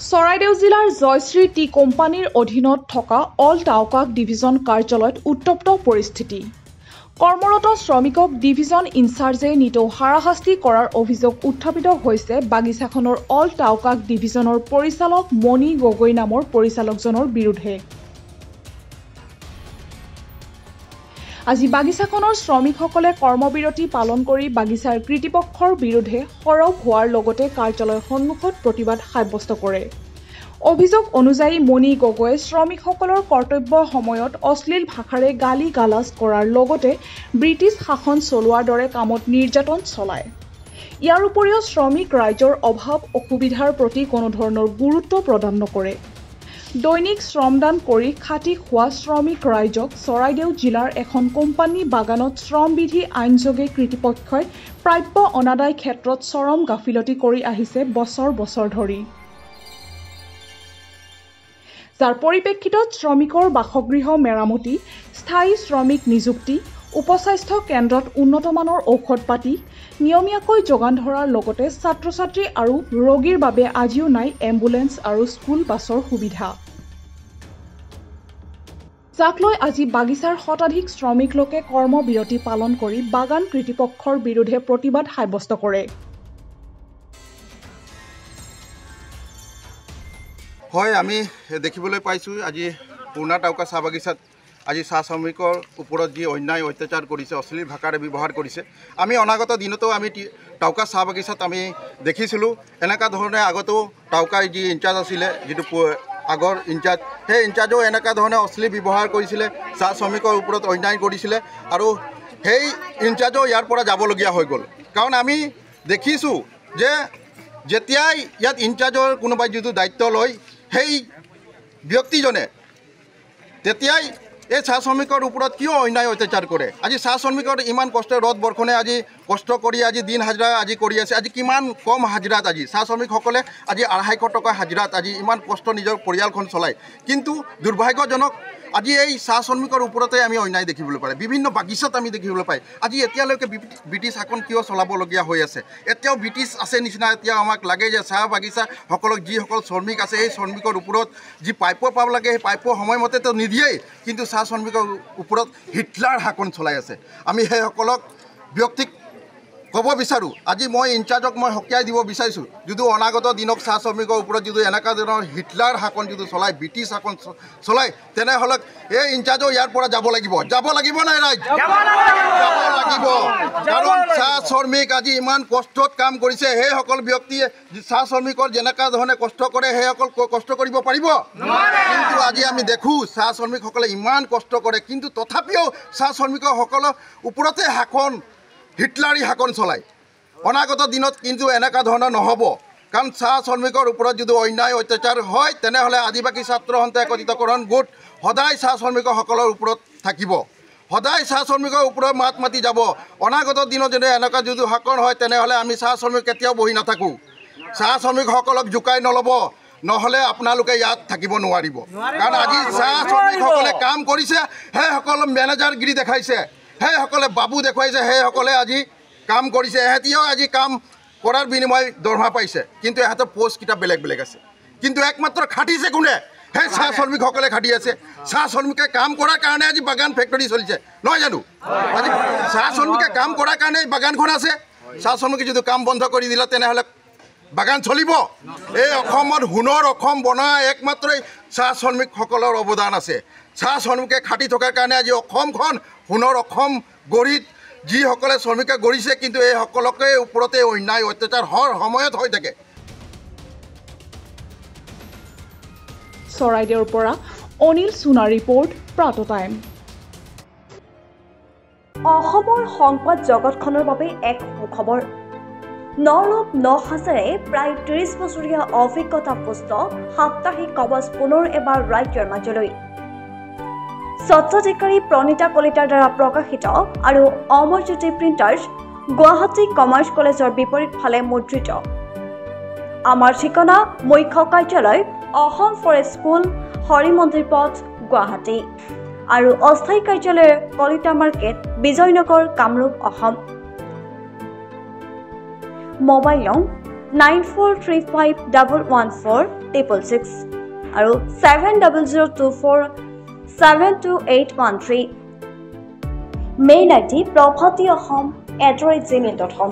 চৰাইদেউ জিলাৰ জয়শ্ৰী টি কোম্পানীৰ অধীনত থকা অল টাউকাক ডিভিজন কাৰ্যালয়ত উত্তপ্ত পৰিস্থিতি। কৰ্মৰত শ্ৰমিকক ডিভিজন ইনচাৰ্জে নিতৌ হাৰাশাস্তি কৰাৰ অভিযোগ উত্থাপিত হৈছে বাগিচাখনৰ অল টাউকাক ডিভিজনৰ পৰিচালক মণি গগৈ নামৰ পৰিচালকজনৰ বিৰুদ্ধে। আজি বাগিচাখনৰ শ্ৰমিকসকলে কৰ্মবিৰতি পালন কৰি বাগিচাৰ কৃতিপক্ষৰ বিৰুদ্ধে সৰব হোৱাৰ লগতে কাৰ্যালয়ৰ সন্মুখত প্ৰতিবাদ সাব্যস্ত কৰে। অভিযোগ অনুযায়ী মণি গগৈয়ে শ্ৰমিকসকলৰ কৰ্তব্যৰ সময়ত অশ্লীল ভাষাৰে গালি গালাজ কৰাৰ লগতে ব্ৰিটিছ শাসন চলোৱাৰ দৰে কামত নিৰ্যাতন চলায়। ইয়াৰ উপৰিও শ্ৰমিক ৰাইজৰ অভাৱ অসুবিধাৰ প্ৰতি কোনো ধৰণৰ গুৰুত্ব প্ৰদান নকৰে। দৈনিক শ্ৰমদান কৰি খাটি খোৱা শ্ৰমিক ৰাইজক চৰাইদেউ জিলাৰ এখন কোম্পানী বাগানত শ্ৰমবিধি আইনযোগে কৃতিপক্ষই প্ৰাপ্য অনাদায় ক্ষেত্ৰত চৰম গাফিলতি কৰি আহিছে বছৰ বছৰ ধৰি। যাৰ পৰিপ্ৰেক্ষিতত শ্ৰমিকৰ বাসগৃহ মেৰামতি, স্থায়ী শ্ৰমিক নিযুক্তি, উপস্বাস্থ্য কেন্দ্ৰত উন্নতমানৰ ঔষধ পাতি নিয়মীয়াকৈ যোগান ধৰাৰ লগতে ছাত্ৰ ছাত্ৰী আৰু ৰোগীৰ বাবে আজিও নাই এম্বুলেন্স আৰু স্কুল বাছৰ সুবিধা। যাক লৈ আজি বাগিচাৰ শতাধিক শ্ৰমিক লোকে কৰ্মবিৰতি পালন কৰি বাগান কৃতিপক্ষৰ বিৰুদ্ধে প্ৰতিবাদ সাব্যস্ত কৰে। হয়, আমি দেখিবলৈ পাইছোঁ আজি পুৰণা টাউকা চাহ বাগিচাত আজি চাহ শ্ৰমিকৰ ওপৰত যি অন্যায় অত্যাচাৰ কৰিছে, অশ্লীল ভাষাৰে ব্যৱহাৰ কৰিছে। আমি অনাগত দিনতো আমি টাউকা চাহ বাগিচাত আমি দেখিছিলোঁ এনেকুৱা ধৰণে আগতেও টাউকাৰ যি ইনচাৰ্জ আছিলে, যিটো আগৰ ইনচাৰ্জ, সেই ইনচাৰ্জেও এনেকুৱা ধৰণে অশ্লীল ব্যৱহাৰ কৰিছিলে, চাহ শ্ৰমিকৰ ওপৰত অন্যায় কৰিছিলে আৰু সেই ইনচাৰ্জেও ইয়াৰ পৰা যাবলগীয়া হৈ গ'ল। কাৰণ আমি দেখিছোঁ যে যেতিয়াই ইয়াত ইনচাৰ্জৰ কোনোবাই যিটো দায়িত্ব লয় সেই ব্যক্তিজনে তেতিয়াই এই চাহ শ্ৰমিকৰ ওপৰত কিয় অন্যায় অত্যাচাৰ কৰে। আজি চাহ শ্ৰমিকৰ ইমান কষ্ট ৰ'দ বৰষুণে আজি কষ্ট কৰি আজি দিন হাজিৰা আজি কৰি আছে। আজি কিমান কম হাজিৰাত আজি চাহ শ্ৰমিকসকলে আজি 250 টকা হাজিৰাত আজি ইমান কষ্ট নিজৰ পৰিয়ালখন চলায়। কিন্তু দুৰ্ভাগ্যজনক আজি এই চাহ শ্ৰমিকৰ ওপৰতে আমি অন্যায় দেখিবলৈ পায়। বিভিন্ন বাগিচাত আমি দেখিবলৈ পাই আজি এতিয়ালৈকে ব্ৰিটিছ শাসন কিয় চলাবলগীয়া হৈ আছে। এতিয়াও ব্ৰিটিছ আছে নিচিনা এতিয়া আমাক লাগে যে চাহ বাগিচাসকলক যিসকল শ্ৰমিক আছে সেই শ্ৰমিকৰ ওপৰত যি প্ৰাপ্য পাব লাগে সেই প্ৰাপ্য সময়মতেতো নিদিয়েই, কিন্তু চাহ শ্ৰমিকৰ ওপৰত হিটলাৰ শাসন চলাই আছে। আমি সেইসকলক ব্যক্তিক ক'ব বিচাৰোঁ, আজি মই ইনচাৰ্জক মই সকীয়াই দিব বিচাৰিছোঁ, যদি অনাগত দিনক চাহ শ্ৰমিকৰ ওপৰত যদি এনেকুৱা ধৰণৰ হিটলাৰ শাসন যদি চলায়, ব্ৰিটিছ শাসন চলায়, তেনেহ'লে এই ইনচাৰ্জো ইয়াৰ পৰা যাব লাগিব। যাব লাগিব নাই ৰাইজ? যাব লাগিব। কাৰণ চাহ শ্ৰমিক আজি ইমান কষ্টত কাম কৰিছে, সেইসকল ব্যক্তিয়ে চাহ শ্ৰমিকৰ যেনেকুৱা ধৰণে কষ্ট কৰে সেইসকল কষ্ট কৰিব পাৰিব? কিন্তু আজি আমি দেখোঁ চাহ শ্ৰমিকসকলে ইমান কষ্ট কৰে, কিন্তু তথাপিও চাহ শ্ৰমিকসকলৰ ওপৰতে শাসন হিটলাৰী শাসন চলায়। অনাগত দিনত কিন্তু এনেকুৱা ধৰণৰ নহ'ব। কাৰণ চাহ শ্ৰমিকৰ ওপৰত যদি অন্যায় অত্যাচাৰ হয় তেনেহ'লে আদিবাসী ছাত্ৰ সন্থা একত্ৰিতকৰণ গোট সদায় চাহ শ্ৰমিকসকলৰ ওপৰত থাকিব, সদায় চাহ শ্ৰমিকৰ ওপৰত মাত মাতি যাব। অনাগত দিনত যদি এনেকুৱা যদি শাসন হয় তেনেহ'লে আমি চাহ শ্ৰমিক কেতিয়াও বহি নাথাকোঁ। চাহ শ্ৰমিকসকলক জোকাই নল'ব, নহ'লে আপোনালোকে ইয়াত থাকিব নোৱাৰিব। কাৰণ আজি চাহ শ্ৰমিকসকলে কাম কৰিছে, সেইসকল মেনেজাৰগিৰি দেখাইছে, সেইসকলে বাবু দেখুৱাইছে, সেইসকলে আজি কাম কৰিছে। এহেঁতিও আজি কাম কৰাৰ বিনিময় দৰমহা পাইছে, কিন্তু এহেঁতৰ পোষ্টকেইটা বেলেগ বেলেগ আছে। কিন্তু একমাত্ৰ খাটিছে কোনে? সেই চাহ শ্ৰমিকসকলে খাটি আছে। চাহ শ্ৰমিকে কাম কৰাৰ কাৰণে আজি বাগান ফেক্টৰী চলিছে, নহয় জানো? আজি চাহ শ্ৰমিকে কাম কৰাৰ কাৰণে বাগানখন আছে। চাহ শ্ৰমিকে যদি কাম বন্ধ কৰি দিলে তেনেহ'লে বাগান চলিব? এই অসমত সোণৰ অসম বনোৱা একমাত্ৰই চাহ শ্ৰমিকসকলৰ অৱদান আছে। চাহ শ্ৰমিকে খাটি থকাৰ কাৰণে আজি অসমখন সোণৰ অসম গঢ়িত যিসকলে শ্ৰমিকে গঢ়িছে, কিন্তু এই সকলোকে ওপৰতে অন্যায় অত্যাচাৰ হৰ সময়ত হৈ থাকে। চৰাইদেউৰ পৰা অনিল সোণাৰ ৰিপৰ্ট, প্ৰাত টাইম। অসমৰ সংবাদ জগতখনৰ বাবে এক সুখবৰ। নৰূপ নসাজেৰে প্ৰায় 30 বছৰীয়া অভিজ্ঞতা পুষ্ট সাপ্তাহিক কবচ পুনৰ এবাৰ ৰাজ্যৰ মাজলৈ। স্বত্বাধিকাৰী প্ৰণীতা কলিতাৰ দ্বাৰা প্ৰকাশিত আৰু অমৰজ্যোতি প্ৰিণ্টাৰ্ছ, গুৱাহাটী কমাৰ্চ কলেজৰ বিপৰীত ফালে মুদ্ৰিত। আমাৰ ঠিকনা মুখ্য কাৰ্যালয় অসম ফৰেষ্ট স্কুল, হৰি মন্দিৰ পথ, গুৱাহাটী আৰু অস্থায়ী কাৰ্যালয় কলিতা মাৰ্কেট, বিজয়নগৰ, কামৰূপ, অসম। মোবাইল নং 9435114666 আৰু 7024722813 মেইল ID prabhatiahom@gmail.com